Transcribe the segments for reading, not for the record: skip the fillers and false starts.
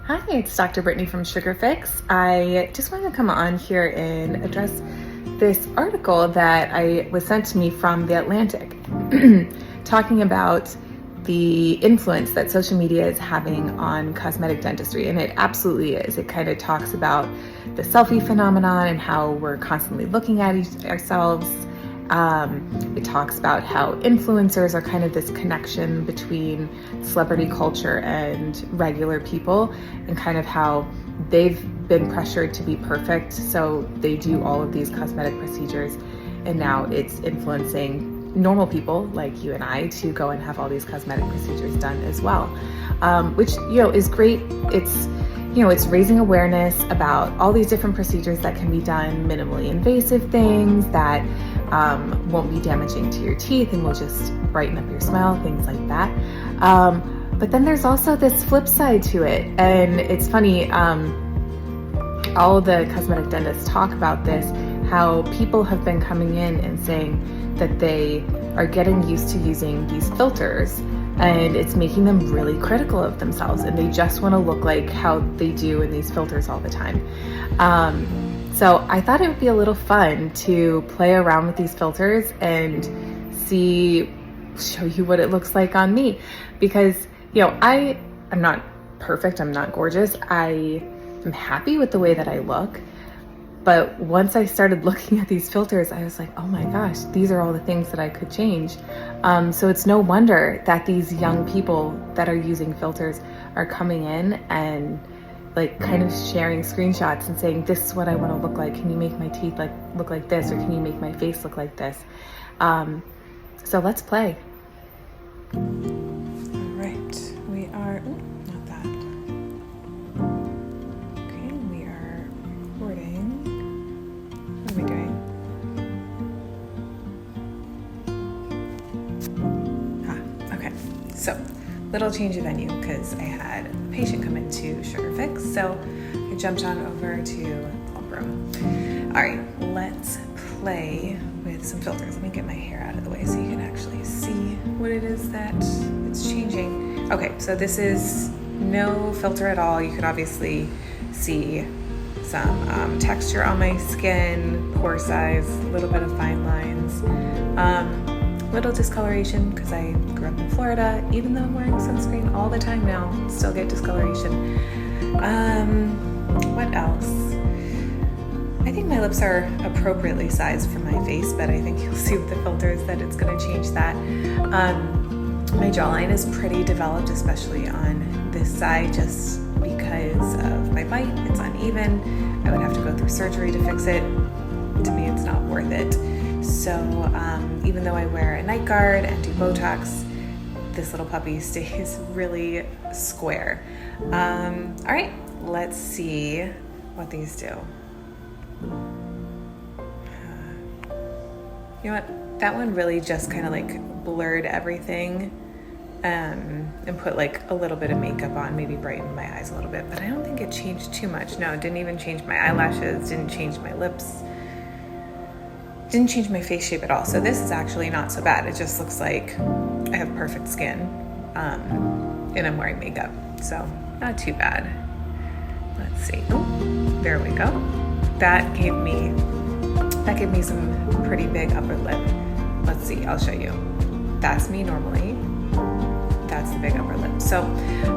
Hi, it's Dr. Brittany from Sugar Fix. I just wanted to come on here and address this article that was sent to me from The Atlantic, talking about the influence that social media is having on cosmetic dentistry, and it absolutely is. It kind of talks about the selfie phenomenon and how we're constantly looking at ourselves. It talks about how influencers are kind of this connection between celebrity culture and regular people, and kind of how they've been pressured to be perfect, so they do all of these cosmetic procedures, and now it's influencing normal people like you and I to go and have all these cosmetic procedures done as well, which is great. It's raising awareness about all these different procedures that can be done, minimally invasive things that won't be damaging to your teeth and will just brighten up your smile, things like that. But then there's also this flip side to it, and it's funny. All the cosmetic dentists talk about this, how people have been coming in and saying that they are getting used to using these filters, and it's making them really critical of themselves, and they just want to look like how they do in these filters all the time. So I thought it would be a little fun to play around with these filters and show you what it looks like on me, because I'm not perfect, I'm not gorgeous, I am happy with the way that I look. But once I started looking at these filters, I was like, oh my gosh, these are all the things that I could change. So it's no wonder that these young people that are using filters are coming in and like kind of sharing screenshots and saying, this is what I want to look like. Can you make my teeth look like this? Or can you make my face look like this? So let's play. All right, we are, not that. Okay, we are recording. What are we doing? Okay, so little change of venue because I had a patient come into Sugar Fix, so I jumped on over to Plump Room. All right, let's play with some filters. Let me get my hair out of the way so you can actually see what it is that it's changing. Okay, so this is no filter at all. You could obviously see some texture on my skin, pore size, a little bit of fine lines, little discoloration because I grew up in Florida. Even though I'm wearing sunscreen all the time now, still get discoloration. What else? I think my lips are appropriately sized for my face, but I think you'll see with the filters that it's going to change that. My jawline is pretty developed, especially on this side, just because of my bite. It's uneven. I would have to go through surgery to fix it. To me, it's not worth it. So even though I wear a night guard and do botox, this little puppy stays really square. All right, let's see what these do. You know what? That one really just kind of like blurred everything and put like a little bit of makeup on, maybe brightened my eyes a little bit, but I don't think it changed too much. No, it didn't even change my eyelashes, didn't change my lips, didn't change my face shape at all. So this is actually not so bad. It just looks like I have perfect skin and I'm wearing makeup. So not too bad. Let's see. Oh, there we go. That gave me some pretty big upper lip. Let's see, I'll show you. That's me normally. That's the big upper lip. So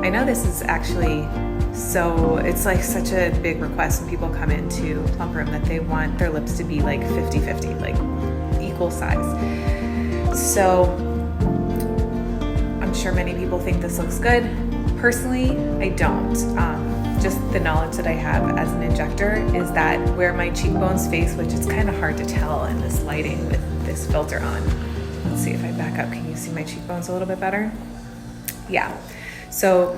I know this is actually, so it's like such a big request when people come into Plump Room that they want their lips to be like 50-50, like equal size. So I'm sure many people think this looks good. Personally, I don't. Just the knowledge that I have as an injector is that where my cheekbones face, which it's kind of hard to tell in this lighting with this filter on. Let's see if I back up. Can you see my cheekbones a little bit better? Yeah. So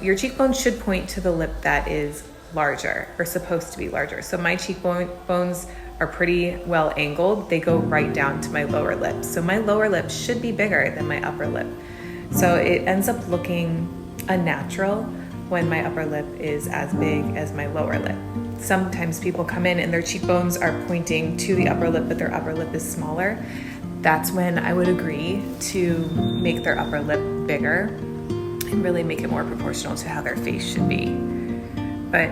your cheekbones should point to the lip that is larger or supposed to be larger. So my cheekbones are pretty well angled. They go right down to my lower lip. So my lower lip should be bigger than my upper lip. So it ends up looking unnatural when my upper lip is as big as my lower lip. Sometimes people come in and their cheekbones are pointing to the upper lip, but their upper lip is smaller. That's when I would agree to make their upper lip bigger and really make it more proportional to how their face should be. But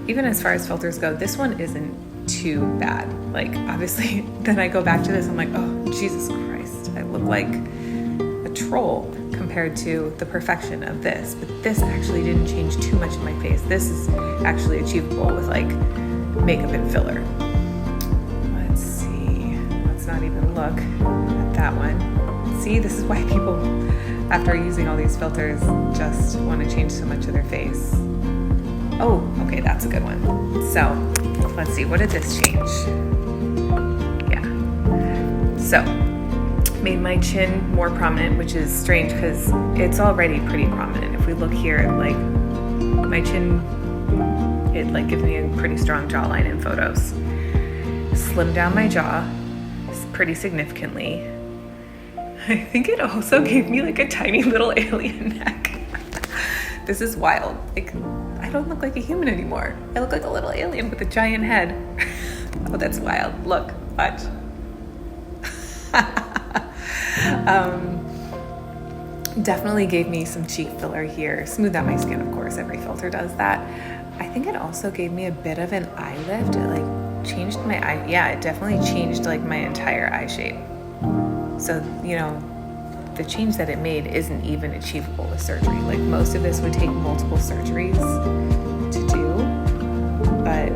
even as far as filters go, this one isn't too bad. Like, obviously, then I go back to this, I'm like, oh, Jesus Christ, I look like a troll compared to the perfection of this. But this actually didn't change too much in my face. This is actually achievable with like makeup and filler. Let's see, let's not even look at that one. See, this is why people, after using all these filters, just want to change so much of their face. Oh, okay, that's a good one. So, let's see, what did this change? Yeah. So, made my chin more prominent, which is strange because it's already pretty prominent. If we look here, like, my chin, it like gives me a pretty strong jawline in photos. Slimmed down my jaw pretty significantly. I think it also gave me like a tiny little alien neck. This is wild. Like, I don't look like a human anymore. I look like a little alien with a giant head. Oh, that's wild. Look, watch. Definitely gave me some cheek filler here. Smoothed out my skin, of course. Every filter does that. I think it also gave me a bit of an eye lift. It like changed my eye. Yeah, it definitely changed like my entire eye shape. So, you know, the change that it made isn't even achievable with surgery. Like, most of this would take multiple surgeries to do. But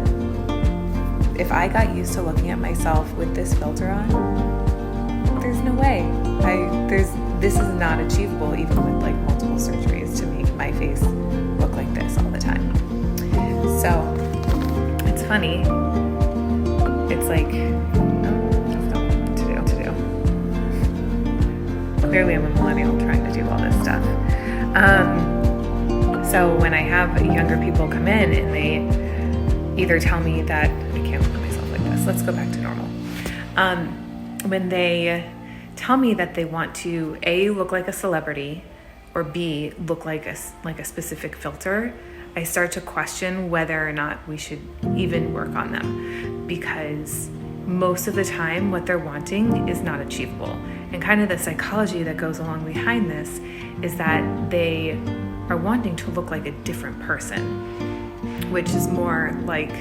if I got used to looking at myself with this filter on, there's no way. This is not achievable even with like multiple surgeries to make my face look like this all the time. So it's funny. It's like, clearly I'm a millennial trying to do all this stuff. So when I have younger people come in and they either tell me that, I can't look at myself like this, let's go back to normal. When they tell me that they want to A, look like a celebrity, or B, look like a specific filter, I start to question whether or not we should even work on them, because most of the time what they're wanting is not achievable. And kind of the psychology that goes along behind this is that they are wanting to look like a different person, which is more like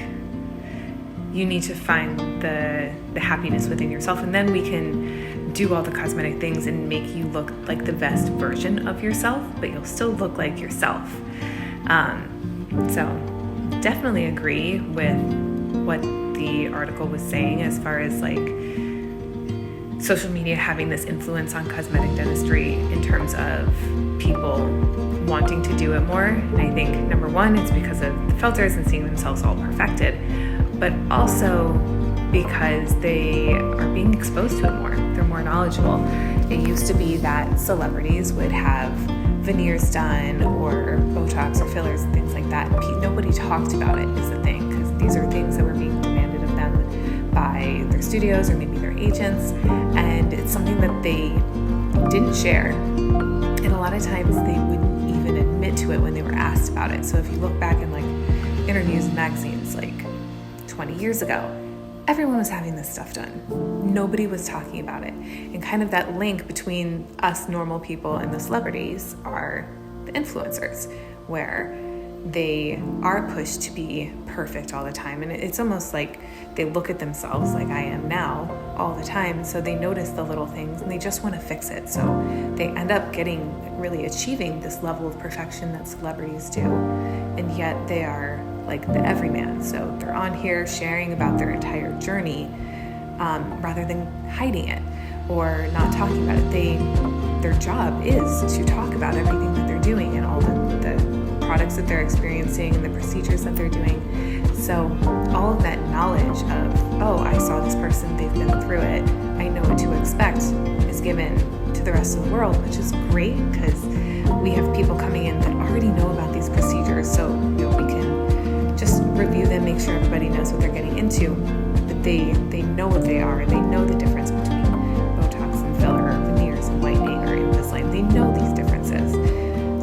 you need to find the happiness within yourself, and then we can do all the cosmetic things and make you look like the best version of yourself, but you'll still look like yourself. So definitely agree with what the article was saying as far as like social media having this influence on cosmetic dentistry in terms of people wanting to do it more. And I think number one, it's because of the filters and seeing themselves all perfected, but also because they are being exposed to it more. They're more knowledgeable. It used to be that celebrities would have veneers done or botox or fillers and things like that. Nobody talked about it is the thing, because these are things that were being demanded of them by their studios or maybe their agents, and it's something that they didn't share, and a lot of times they wouldn't even admit to it when they were asked about it. So if you look back in like interviews and magazines like 20 years ago, everyone was having this stuff done. Nobody was talking about it. And kind of that link between us normal people and the celebrities are the influencers, where they are pushed to be perfect all the time. And it's almost like they look at themselves like I am now all the time. So they notice the little things and they just want to fix it. So they end up really achieving this level of perfection that celebrities do. And yet they are like the everyman. So they're on here sharing about their entire journey rather than hiding it or not talking about it. Their job is to talk about everything that they're doing and all the products that they're experiencing and the procedures that they're doing. So all of that knowledge of, oh, I saw this person, they've been through it, I know what to expect, is given to the rest of the world, which is great because we have people coming in that already know about these procedures. So we can just review them, make sure everybody knows what they're getting into, but they know what they are, and they know the difference between botox and filler, or veneers and whitening, or Invisalign. They know these differences.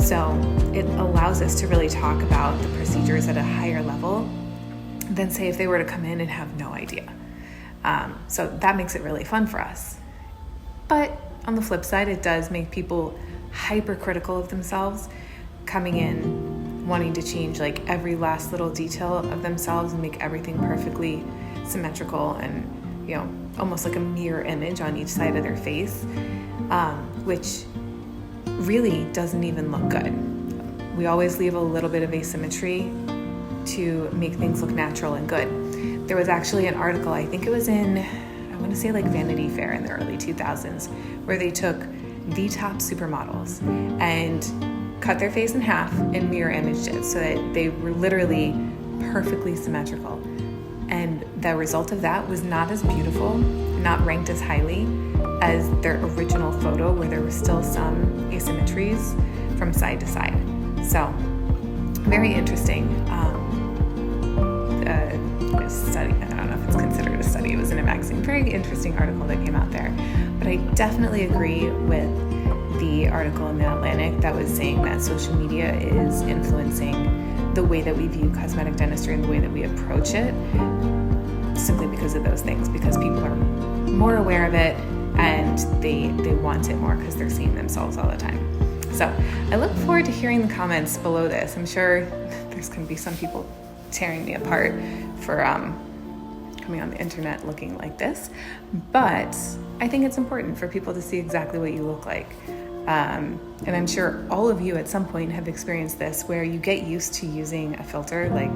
So it allows us to really talk about the procedures at a higher level than, say, if they were to come in and have no idea. So that makes it really fun for us. But on the flip side, it does make people hypercritical of themselves, coming in wanting to change like every last little detail of themselves and make everything perfectly symmetrical and, you know, almost like a mirror image on each side of their face, which really doesn't even look good. We always leave a little bit of asymmetry to make things look natural and good. There was actually an article, I think it was in, I want to say like Vanity Fair in the early 2000s, where they took the top supermodels and cut their face in half and mirror imaged it so that they were literally perfectly symmetrical. And the result of that was not as beautiful, not ranked as highly as their original photo, where there were still some asymmetries from side to side. So, very interesting study. I don't know if it's considered a study. It was in a magazine. Very interesting article that came out there. But I definitely agree with the article in the Atlantic that was saying that social media is influencing the way that we view cosmetic dentistry and the way that we approach it, simply because of those things, because people are more aware of it and they want it more because they're seeing themselves all the time. So I look forward to hearing the comments below this. I'm sure there's going to be some people tearing me apart for coming on the internet looking like this, but I think it's important for people to see exactly what you look like. And I'm sure all of you at some point have experienced this, where you get used to using a filter. Like,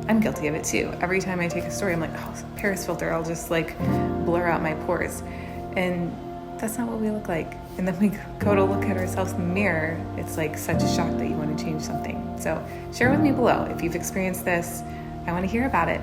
I'm guilty of it too. Every time I take a story, I'm like, oh, Paris filter, I'll just like blur out my pores. And that's not what we look like. And then we go to look at ourselves in the mirror. It's like such a shock that you want to change something. So share with me below if you've experienced this. I want to hear about it.